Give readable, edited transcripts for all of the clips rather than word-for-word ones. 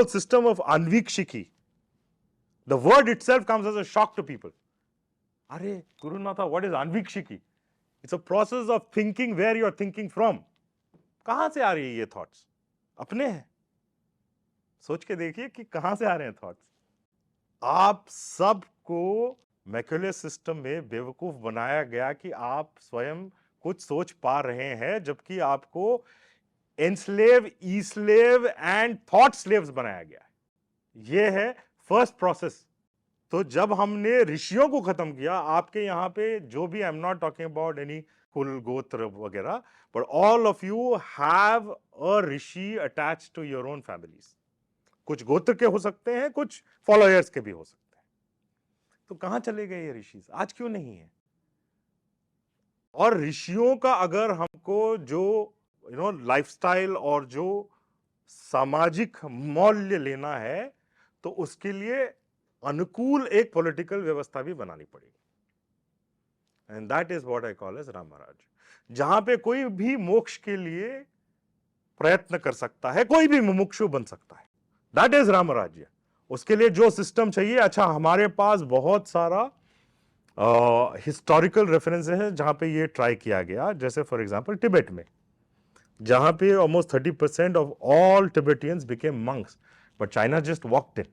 whole system of anvikshiki. The word itself comes as a shock to people. Are Gurunatha, what is anvikshiki? It's a process of thinking where you are thinking from. कहां से आ रही है ये thoughts? अपने हैं. सोच के देखिए कि कहां से आ रहे हैं थॉट्स. आप सबको मैक्यूले सिस्टम में बेवकूफ बनाया गया कि आप स्वयं कुछ सोच पा रहे हैं, जबकि आपको एनस्लेव, ईस्लेव एंड थॉट स्लेव्स बनाया गया है. ये है फर्स्ट प्रोसेस. तो जब हमने ऋषियों को खत्म किया, आपके यहाँ पे जो भी, I am not talking about any कुल गोत्र वगैरह, but all of you have a rishi attached to your own families. कुछ गोत्र के हो सकते हैं, कुछ फॉलोअर्स के भी हो सकते हैं. तो कहां चले गए ये ऋषि? आज क्यों नहीं है? और ऋषियों का अगर हमको जो लाइफस्टाइल और जो सामाजिक मूल्य लेना है, तो उसके लिए अनुकूल एक पॉलिटिकल व्यवस्था भी बनानी पड़ेगी. And that is what I call as Ram Rajya, जहां पे कोई भी मोक्ष के लिए प्रयत्न कर सकता है, कोई भी मुमुक्षु बन सकता है. दैट इज राम राज्य. उसके लिए जो सिस्टम चाहिए, अच्छा, हमारे पास बहुत सारा हिस्टोरिकल रेफरेंसेस है जहां पे ये ट्राई किया गया. जैसे फॉर एग्जांपल तिब्बत में, जहां पे almost 30% of all Tibetans became monks, but China just walked in.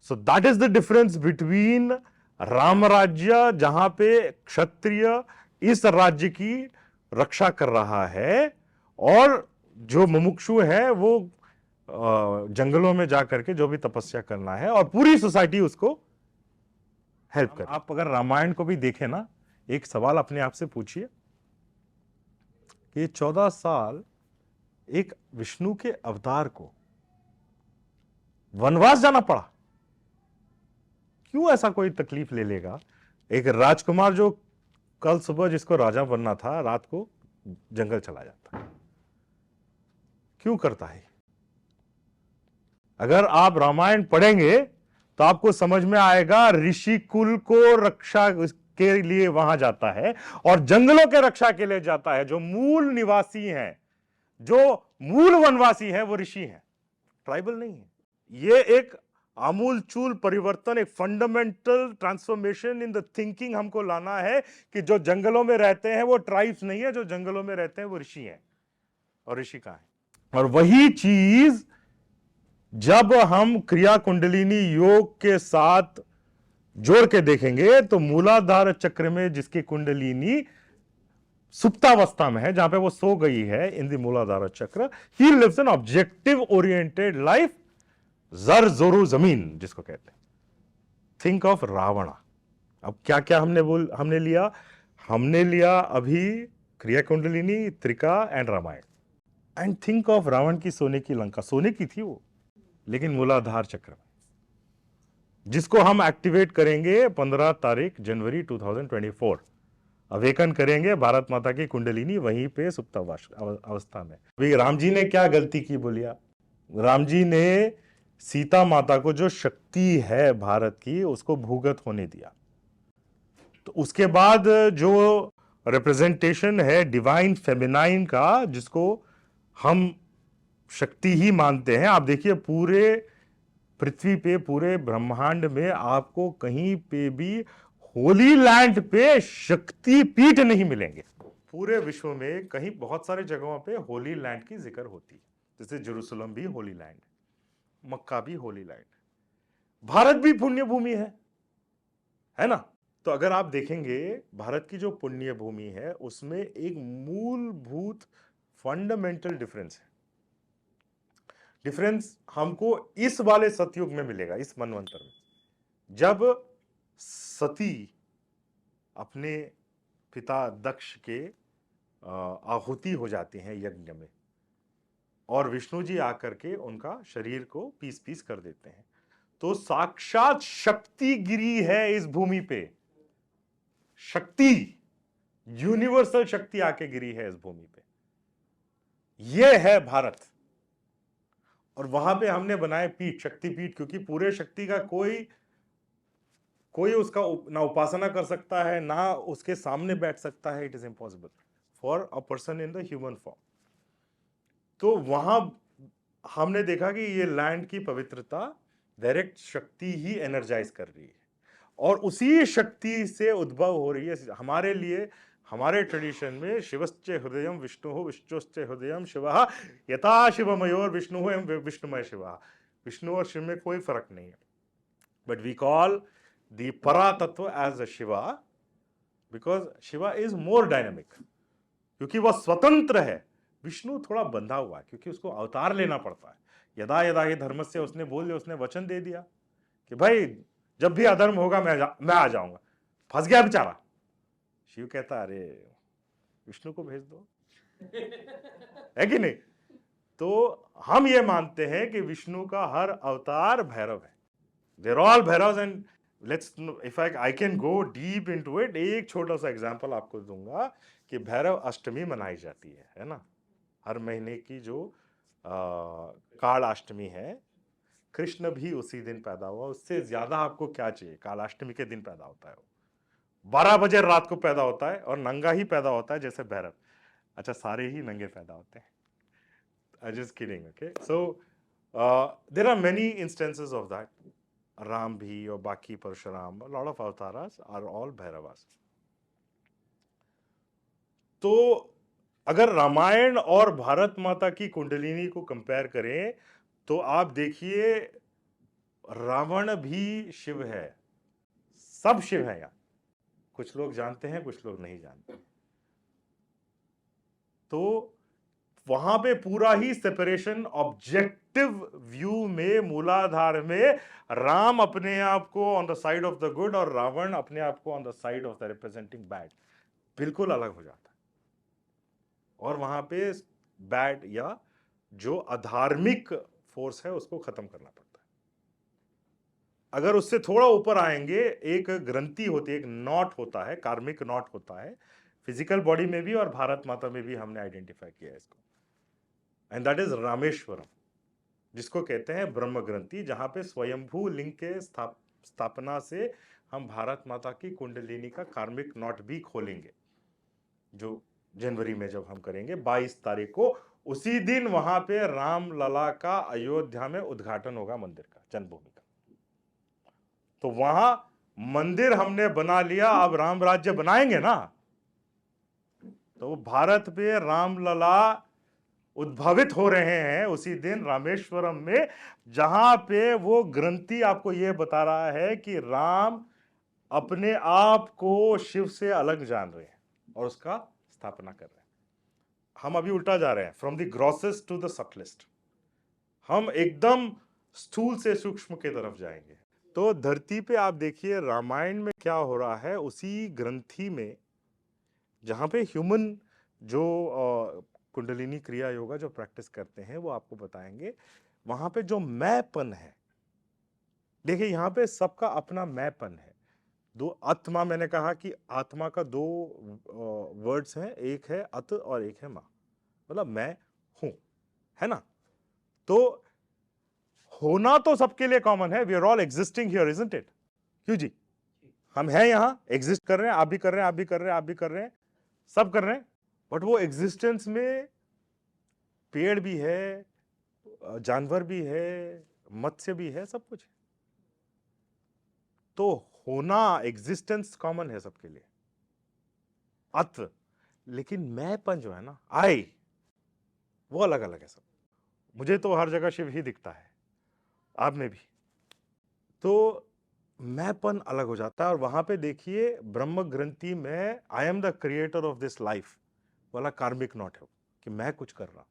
So that is the difference between Ram Rajya, जहां पे क्षत्रिय इस राज्य की रक्षा कर रहा है, और जो मुमुक्षु है वो जंगलों में जाकर के जो भी तपस्या करना है, और पूरी सोसाइटी उसको हेल्प करे. आप अगर रामायण को भी देखें ना, एक सवाल अपने आप से पूछिए कि 14 साल एक विष्णु के अवतार को वनवास जाना पड़ा. क्यों ऐसा कोई तकलीफ ले लेगा? एक राजकुमार जो कल सुबह जिसको राजा बनना था, रात को जंगल चला जाता. क्यों करता है? अगर आप रामायण पढ़ेंगे तो आपको समझ में आएगा, ऋषि कुल को रक्षा के लिए वहां जाता है, और जंगलों के रक्षा के लिए जाता है. जो मूल निवासी हैं, जो मूल वनवासी हैं, वो ऋषि हैं, ट्राइबल नहीं है. ये एक आमूलचूल परिवर्तन, एक fundamental transformation in the thinking हमको लाना है कि जो जंगलों में रहते हैं वो ट्राइब्स नहीं है, जो जंगलों में रहते हैं वो ऋषि हैं. और ऋषि कहां है? और वही चीज जब हम क्रिया कुंडलिनी योग के साथ जोड़ के देखेंगे, तो मूलाधार चक्र में जिसकी कुंडलिनी सुप्तावस्था में है, जहां पे वो सो गई है इन the Muladhara chakra, he lives an objective oriented life, जर जोरू जमीन जिसको कहते हैं. Think of Ravana. अब क्या क्या हमने लिया? हमने लिया अभी Kriya Kundalini, Trika and Ramayana. And think of Ravan की सोने की लंका. सोने की थी वो, लेकिन मूलाधार चक्र में, जिसको हम एक्टिवेट करेंगे 15 तारीख जनवरी 2024. अवेकन करेंगे भारत माता की कुंडलिनी वहीं पे सुप्त अवस्था में. भाई राम जी ने क्या गलती की बोलिया? राम जी ने सीता माता को जो शक्ति है भारत की, उसको भूगत होने दिया. तो उसके बाद जो रिप्रेजेंटेशन है डिवाइन फेमिनाइन का, जिसको हम शक्ति ही मानते हैं, आप देखिए पूरे पृथ्वी पे, पूरे ब्रह्मांड में आपको कहीं पे भी होली लैंड पे शक्ति पीठ नहीं मिलेंगे. पूरे विश्व में कहीं बहुत सारे जगहों पे होली लैंड की जिक्र होती है, जैसे जेरूसलम भी होली लैंड, मक्का भी होली लैंड, भारत भी पुण्य भूमि है ना? तो अगर आप देखेंगे भारत की जो पुण्य भूमि है, उसमें एक मूलभूत फंडामेंटल डिफरेंस है. डिफरेंस हमको इस वाले सतयुग में मिलेगा, इस मनवंतर में, जब सती अपने पिता दक्ष के आहुति हो जाती हैं यज्ञ में, और विष्णु जी आकर के उनका शरीर को पीस पीस कर देते हैं. तो साक्षात शक्ति गिरी है इस भूमि पे. शक्ति, यूनिवर्सल शक्ति आके गिरी है इस भूमि पे. यह है भारत. और वहां पे हमने बनाए पीठ, शक्ति पीठ, क्योंकि पूरे शक्ति का कोई उसका ना उपासना कर सकता है, ना उसके सामने बैठ सकता है. It is impossible for a person in the human form. तो वहां हमने देखा कि ये लैंड की पवित्रता डायरेक्ट शक्ति ही एनर्जाइज कर रही है, और उसी शक्ति से उद्भव हो रही है हमारे लिए। हमारे ट्रेडिशन में शिवश्च हृदयम विष्णु विष्णुश्च हृदयम शिवः यथा शिवमयोर विष्णु एवं विष्णुमय शिवः। विष्णु और शिव में कोई फर्क नहीं है, but we call the para tattva as a Shiva because Shiva is more dynamic, क्योंकि वह स्वतंत्र है। विष्णु थोड़ा बंधा हुआ है क्योंकि उसको अवतार लेना पड़ता है। यदा यदा ही धर्म से उसने बोल दिया, उसने वचन दे दिया कि भाई जब भी अधर्म होगा मैं आ जाऊंगा। फंस गया बेचारा। शिव कहता अरे विष्णु को भेज दो, है कि नहीं? तो हम ये मानते हैं कि विष्णु का हर अवतार भैरव है। They're all Bhairav. And let's if I can go deep into it, एक छोटा सा एग्जांपल आपको दूंगा कि भैरव अष्टमी मनाई जाती है ना, हर महीने की जो कालाष्टमी है। कृष्ण भी उसी दिन पैदा हुआ, उससे ज्यादा आपको क्या चाहिए? कालाष्टमी के दिन पैदा होता है वो, 12 बजे रात को पैदा होता है, और नंगा ही पैदा होता है जैसे भैरव। अच्छा, सारे ही नंगे पैदा होते हैं। I'm just kidding, okay? So there are many instances of that. Ram भी और बाकी Parshuram, a lot of avatars are all भैरवास। तो अगर रामायण और भारत माता की कुंडलिनी को कंपेयर करें तो आप देखिए रावण भी शिव है, सब शिव है यार। कुछ लोग जानते हैं, कुछ लोग नहीं जानते। तो वहां पे पूरा ही सेपरेशन, ऑब्जेक्टिव व्यू में, मूलाधार में राम अपने आप को on the side of the good और रावण अपने आप को on the side of the representing bad, बिल्कुल अलग हो जाता है। और वहां पे बैड या जो अधार्मिक फोर्स है उसको खत्म करना पड़ता है। अगर उससे थोड़ा ऊपर आएंगे, एक ग्रंथि होती है, एक नॉट होता है, कार्मिक नॉट होता है फिजिकल बॉडी में भी और भारत माता में भी, हमने आइडेंटिफाई किया है इसको, एंड दैट इज रामेश्वरम, जिसको कहते हैं ब्रह्म ग्रंथि, जहां पे स्वयंभू लिंग के स्थापना से हम भारत माता की कुंडलिनी का कार्मिक नॉट भी खोलेंगे, जो जनवरी में जब हम करेंगे 22 तारीख को। उसी दिन वहां पे राम लला का अयोध्या में उद्घाटन होगा, मंदिर का, जन्मभूमि का। तो वहां मंदिर हमने बना लिया, अब राम राज्य बनाएंगे ना, तो भारत पे राम लला उद्भवित हो रहे हैं उसी दिन रामेश्वरम में, जहां पे वो ग्रंथि आपको यह बता रहा है कि राम अपने आप को शिव से अलग जान रहे हैं और उसका स्थापना कर रहे हैं। हम अभी उल्टा जा रहे हैं, from the grossest to the सबलेस्ट। हम एकदम स्थूल से सूक्ष्म की तरफ जाएंगे। तो धरती पे आप देखिए रामायण में क्या हो रहा है, उसी ग्रंथि में जहां पे ह्यूमन जो कुंडलिनी क्रिया योगा जो प्रैक्टिस करते हैं वो आपको बताएंगे, वहां पे जो मैंपन है, देखिए यहां पे सबका अपना मैंपन है। दो आत्मा, मैंने कहा कि आत्मा का दो वर्ड्स हैं, एक है अत और एक है मां, मतलब मैं हूं, है ना? तो होना तो सबके लिए कॉमन है, we are all existing here, isn't it? क्यों जी? हम हैं यहां, एग्जिस्ट कर रहे हैं, आप भी कर रहे हैं, आप भी कर रहे हैं, आप भी कर रहे हैं, सब कर रहे हैं। बट वो एग्जिस्टेंस में पेड़ भी है, जानवर भी है, मत्स्य भी है, सब कुछ है। तो होना, एग्जिस्टेंस कॉमन है सबके लिए, अत, लेकिन मैंपन जो है ना, आई, वो अलग अलग है सब। मुझे तो हर जगह शिव ही दिखता है, आप में भी। तो मैंपन अलग हो जाता है। और वहां पे देखिए ब्रह्म ग्रंथि में I am the creator of this life वाला कार्मिक नॉट है कि मैं कुछ कर रहा हूं,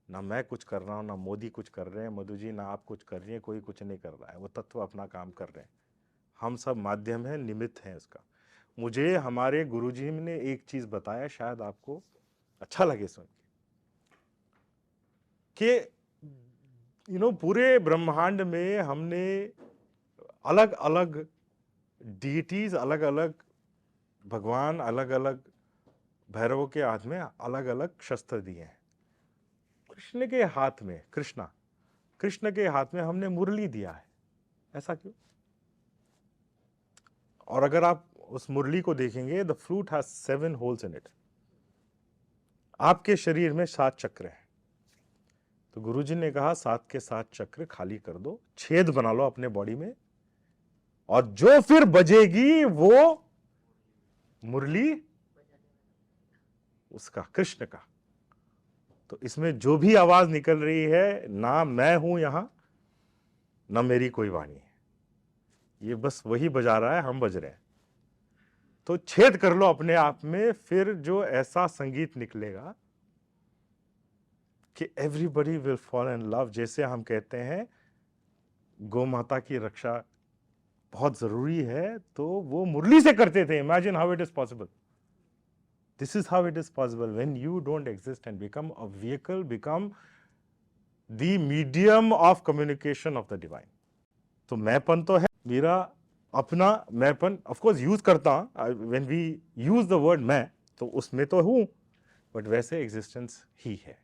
ना मैं कुछ कर रहा हूं, ना मोदी कुछ कर रहे हैं, मधु जी ना आप कुछ कर रही हैं, कोई कुछ नहीं कर रहा है, वो तत्व अपना काम कर रहे हैं, हम सब माध्यम है, निमित्त है इसका। मुझे हमारे गुरुजी ने एक चीज बताया, शायद आपको अच्छा लगे सुन के, पूरे ब्रह्मांड में हमने अलग अलग डीटीज, अलग अलग भगवान, अलग अलग भैरवों के हाथ में अलग अलग शस्त्र दिए हैं। कृष्ण के हाथ में, कृष्ण के हाथ में हमने मुरली दिया है, ऐसा क्यों? और अगर आप उस मुरली को देखेंगे, the flute has 7 holes in it. आपके शरीर में 7 चक्र हैं, तो गुरुजी ने कहा 7 के 7 चक्र खाली कर दो, छेद बना लो अपने बॉडी में, और जो फिर बजेगी वो मुरली उसका, कृष्ण का। तो इसमें जो भी आवाज निकल रही है, ना मैं हूं यहां, ना मेरी कोई वाणी है, ये बस वही बजा रहा है, हम बज रहे हैं। तो छेद कर लो अपने आप में, फिर जो ऐसा संगीत निकलेगा कि everybody will fall in love. जैसे हम कहते हैं गौ माता की रक्षा बहुत जरूरी है, तो वो मुरली से करते थे। Imagine how it is possible. This is how it is possible when you don't exist and become a vehicle, become the medium of communication of the divine. तो मैंपन तो है, मेरा अपना मैंपन ऑफ कोर्स यूज करता हूं, when we use the word मैं, तो उसमें तो हूं, बट वैसे एग्जिस्टेंस ही है।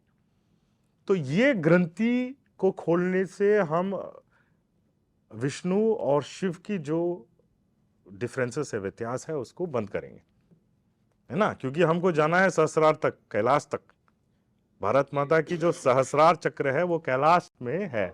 तो ये ग्रंथि को खोलने से हम विष्णु और शिव की जो डिफरेंसेस है, व्यत्यास है, उसको बंद करेंगे, है ना। क्योंकि हमको जाना है सहस्रार तक, कैलाश तक। भारत माता की जो सहस्रार चक्र है वो कैलाश में है।